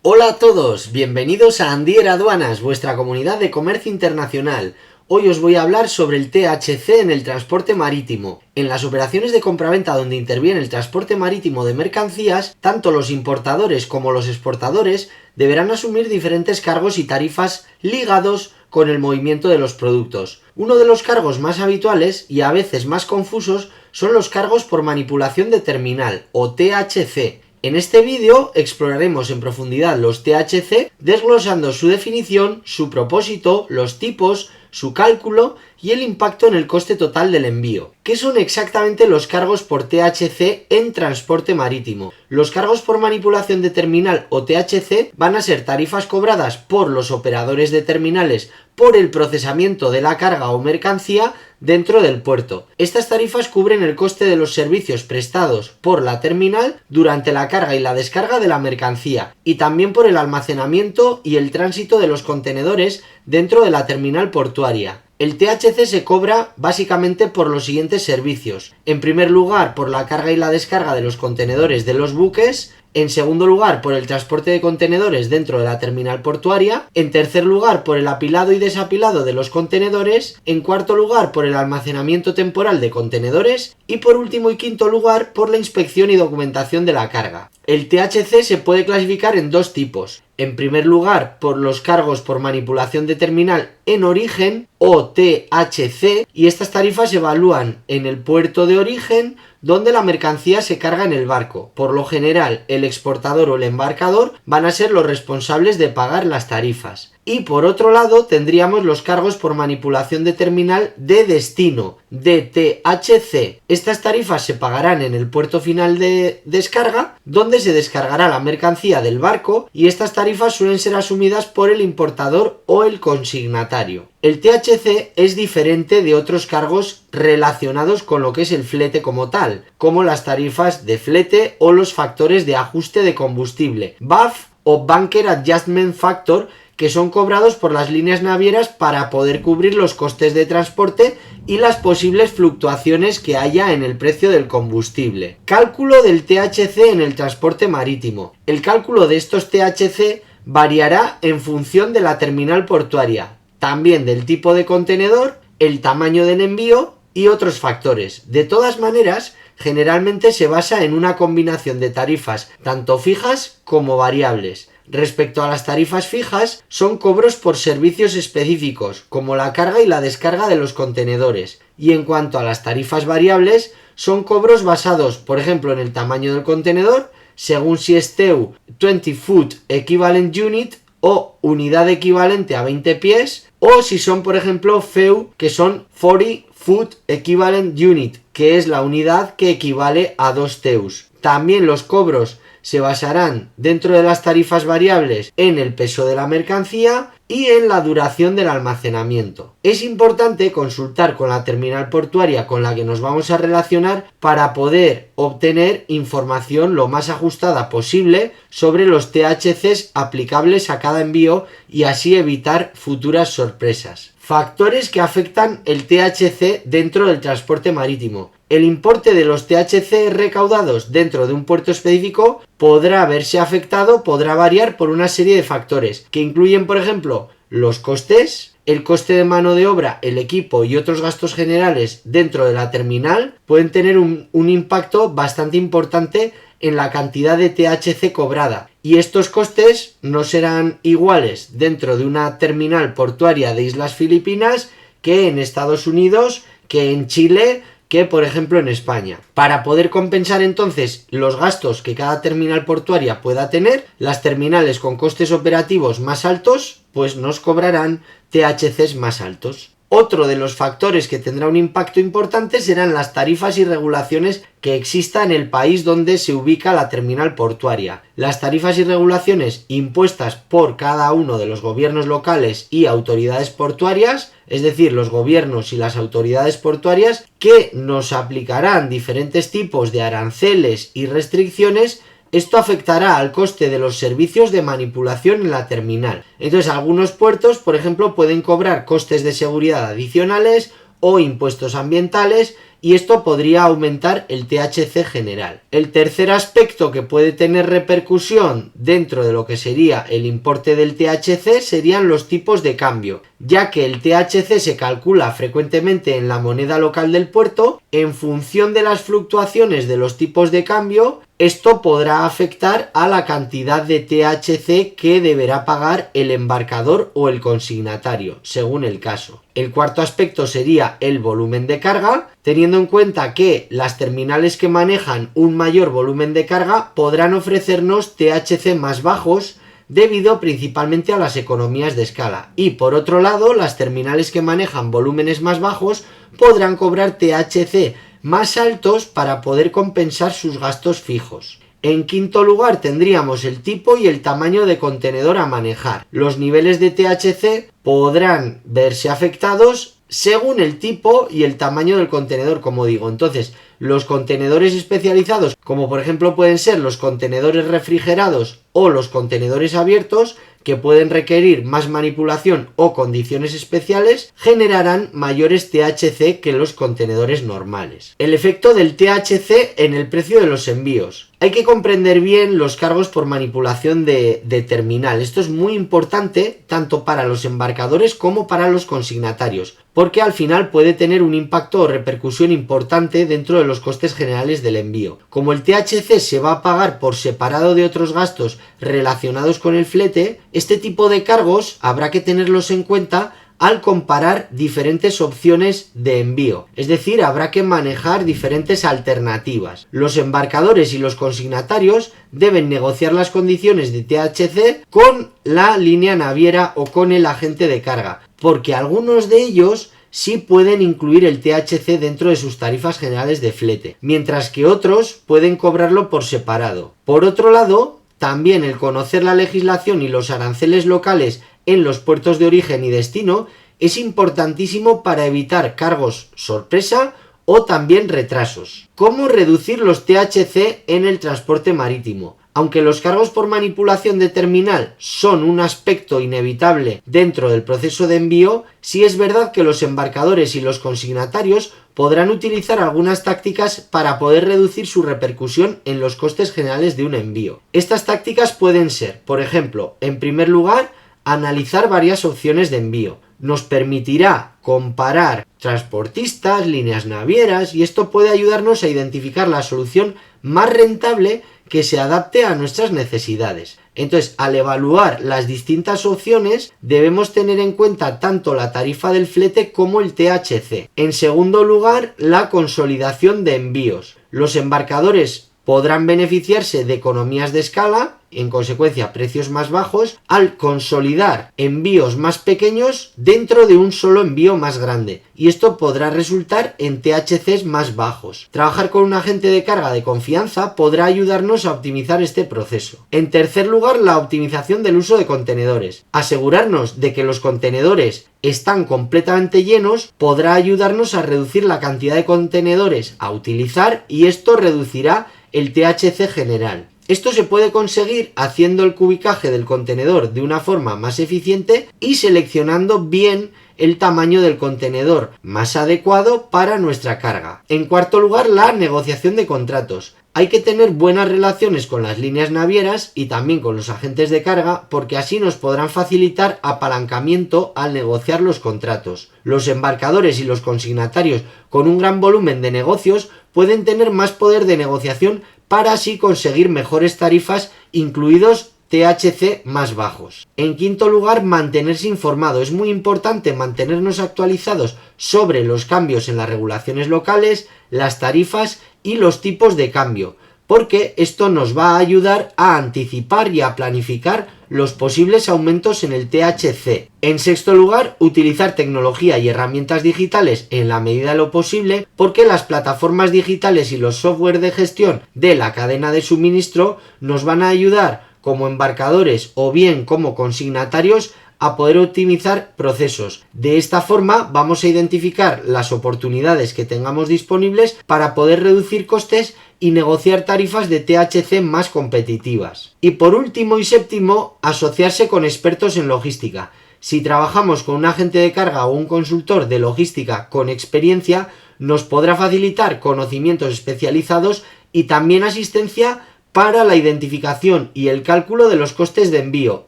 Hola a todos, bienvenidos a Andier Aduanas, vuestra comunidad de comercio internacional. Hoy os voy a hablar sobre el THC en el transporte marítimo. En las operaciones de compraventa donde interviene el transporte marítimo de mercancías, tanto los importadores como los exportadores deberán asumir diferentes cargos y tarifas ligados con el movimiento de los productos. Uno de los cargos más habituales y a veces más confusos son los cargos por manipulación de terminal o THC. En este vídeo exploraremos en profundidad los THC, desglosando su definición, su propósito, los tipos, su cálculo y el impacto en el coste total del envío. ¿Qué son exactamente los cargos por THC en transporte marítimo? Los cargos por manipulación de terminal o THC van a ser tarifas cobradas por los operadores de terminales por el procesamiento de la carga o mercancía dentro del puerto. Estas tarifas cubren el coste de los servicios prestados por la terminal durante la carga y la descarga de la mercancía, y también por el almacenamiento y el tránsito de los contenedores dentro de la terminal portuaria. El THC se cobra básicamente por los siguientes servicios. En primer lugar, por la carga y la descarga de los contenedores de los buques. En segundo lugar, por el transporte de contenedores dentro de la terminal portuaria. En tercer lugar, por el apilado y desapilado de los contenedores. En cuarto lugar, por el almacenamiento temporal de contenedores. Y por último y quinto lugar, por la inspección y documentación de la carga. El THC se puede clasificar en dos tipos. En primer lugar, por los cargos por manipulación de terminal en origen o THC, y estas tarifas se evalúan en el puerto de origen donde la mercancía se carga en el barco. Por lo general, el exportador o el embarcador van a ser los responsables de pagar las tarifas. Y por otro lado tendríamos los cargos por manipulación de terminal de destino, DTHC. Estas tarifas se pagarán en el puerto final de descarga, donde se descargará la mercancía del barco, y estas tarifas suelen ser asumidas por el importador o el consignatario. El THC es diferente de otros cargos relacionados con lo que es el flete como tal, como las tarifas de flete o los factores de ajuste de combustible, BAF o Bunker Adjustment Factor, que son cobrados por las líneas navieras para poder cubrir los costes de transporte y las posibles fluctuaciones que haya en el precio del combustible. Cálculo del THC en el transporte marítimo. El cálculo de estos THC variará en función de la terminal portuaria, también del tipo de contenedor, el tamaño del envío y otros factores. De todas maneras, generalmente se basa en una combinación de tarifas tanto fijas como variables. Respecto a las tarifas fijas, son cobros por servicios específicos, como la carga y la descarga de los contenedores. Y en cuanto a las tarifas variables, son cobros basados, por ejemplo, en el tamaño del contenedor, según si es TEU 20 Foot Equivalent Unit o unidad equivalente a 20 pies, o si son, por ejemplo, FEU, que son 40 Foot Equivalent Unit, que es la unidad que equivale a 2 TEUs. También los cobros se basarán dentro de las tarifas variables en el peso de la mercancía y en la duración del almacenamiento. Es importante consultar con la terminal portuaria con la que nos vamos a relacionar para poder obtener información lo más ajustada posible sobre los THCs aplicables a cada envío y así evitar futuras sorpresas. Factores que afectan el THC dentro del transporte marítimo. El importe de los THC recaudados dentro de un puerto específico podrá verse afectado, podrá variar por una serie de factores que incluyen, por ejemplo, los costes, el coste de mano de obra, el equipo y otros gastos generales dentro de la terminal. Pueden tener un impacto bastante importante en la cantidad de THC cobrada, y estos costes no serán iguales dentro de una terminal portuaria de Islas Filipinas que en Estados Unidos, que en Chile, que por ejemplo en España. Para poder compensar entonces los gastos que cada terminal portuaria pueda tener, las terminales con costes operativos más altos pues nos cobrarán THCs más altos. Otro de los factores que tendrá un impacto importante serán las tarifas y regulaciones que exista en el país donde se ubica la terminal portuaria. Las tarifas y regulaciones impuestas por cada uno de los gobiernos locales y autoridades portuarias, es decir, los gobiernos y las autoridades portuarias, que nos aplicarán diferentes tipos de aranceles y restricciones. Esto afectará al coste de los servicios de manipulación en la terminal. Entonces, algunos puertos, por ejemplo, pueden cobrar costes de seguridad adicionales o impuestos ambientales y esto podría aumentar el THC general. El tercer aspecto que puede tener repercusión dentro de lo que sería el importe del THC serían los tipos de cambio, ya que el THC se calcula frecuentemente en la moneda local del puerto. En función de las fluctuaciones de los tipos de cambio, esto podrá afectar a la cantidad de THC que deberá pagar el embarcador o el consignatario, según el caso. El cuarto aspecto sería el volumen de carga, teniendo en cuenta que las terminales que manejan un mayor volumen de carga podrán ofrecernos THC más bajos, debido principalmente a las economías de escala. Y por otro lado, las terminales que manejan volúmenes más bajos podrán cobrar THC más altos para poder compensar sus gastos fijos. En quinto lugar tendríamos el tipo y el tamaño de contenedor a manejar. Los niveles de THC podrán verse afectados según el tipo y el tamaño del contenedor, como digo. Entonces, los contenedores especializados, como por ejemplo pueden ser los contenedores refrigerados o los contenedores abiertos, que pueden requerir más manipulación o condiciones especiales, generarán mayores THC que los contenedores normales. El efecto del THC en el precio de los envíos. Hay que comprender bien los cargos por manipulación de terminal. Esto es muy importante tanto para los embarcadores como para los consignatarios, porque al final puede tener un impacto o repercusión importante dentro de los costes generales del envío. Como el THC se va a pagar por separado de otros gastos relacionados con el flete, este tipo de cargos habrá que tenerlos en cuenta al comparar diferentes opciones de envío. Es decir, habrá que manejar diferentes alternativas. Los embarcadores y los consignatarios deben negociar las condiciones de THC con la línea naviera o con el agente de carga, porque algunos de ellos sí pueden incluir el THC dentro de sus tarifas generales de flete, mientras que otros pueden cobrarlo por separado. Por otro lado, también el conocer la legislación y los aranceles locales en los puertos de origen y destino es importantísimo para evitar cargos sorpresa o también retrasos. ¿Cómo reducir los THC en el transporte marítimo? Aunque los cargos por manipulación de terminal son un aspecto inevitable dentro del proceso de envío, sí es verdad que los embarcadores y los consignatarios podrán utilizar algunas tácticas para poder reducir su repercusión en los costes generales de un envío. Estas tácticas pueden ser, por ejemplo, en primer lugar, analizar varias opciones de envío. Nos permitirá comparar transportistas, líneas navieras, y esto puede ayudarnos a identificar la solución más rentable que se adapte a nuestras necesidades. Entonces, al evaluar las distintas opciones, debemos tener en cuenta tanto la tarifa del flete como el THC. En segundo lugar, la consolidación de envíos. Los embarcadores podrán beneficiarse de economías de escala, en consecuencia precios más bajos, al consolidar envíos más pequeños dentro de un solo envío más grande, y esto podrá resultar en THCs más bajos. Trabajar con un agente de carga de confianza podrá ayudarnos a optimizar este proceso. En tercer lugar, la optimización del uso de contenedores. Asegurarnos de que los contenedores están completamente llenos podrá ayudarnos a reducir la cantidad de contenedores a utilizar, y esto reducirá el THC general. Esto se puede conseguir haciendo el cubicaje del contenedor de una forma más eficiente y seleccionando bien el tamaño del contenedor más adecuado para nuestra carga. En cuarto lugar, la negociación de contratos. Hay que tener buenas relaciones con las líneas navieras y también con los agentes de carga, porque así nos podrán facilitar apalancamiento al negociar los contratos. Los embarcadores y los consignatarios con un gran volumen de negocios pueden tener más poder de negociación para así conseguir mejores tarifas, incluidos THC más bajos. En quinto lugar, mantenerse informado. Es muy importante mantenernos actualizados sobre los cambios en las regulaciones locales, las tarifas y los tipos de cambio, porque esto nos va a ayudar a anticipar y a planificar los posibles aumentos en el THC. En sexto lugar, utilizar tecnología y herramientas digitales en la medida de lo posible, porque las plataformas digitales y los software de gestión de la cadena de suministro nos van a ayudar como embarcadores o bien como consignatarios a poder optimizar procesos. De esta forma vamos a identificar las oportunidades que tengamos disponibles para poder reducir costes y negociar tarifas de THC más competitivas. Y por último y séptimo, asociarse con expertos en logística. Si trabajamos con un agente de carga o un consultor de logística con experiencia, nos podrá facilitar conocimientos especializados y también asistencia para la identificación y el cálculo de los costes de envío,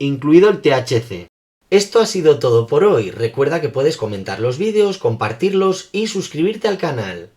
incluido el THC. Esto ha sido todo por hoy. Recuerda que puedes comentar los vídeos, compartirlos y suscribirte al canal.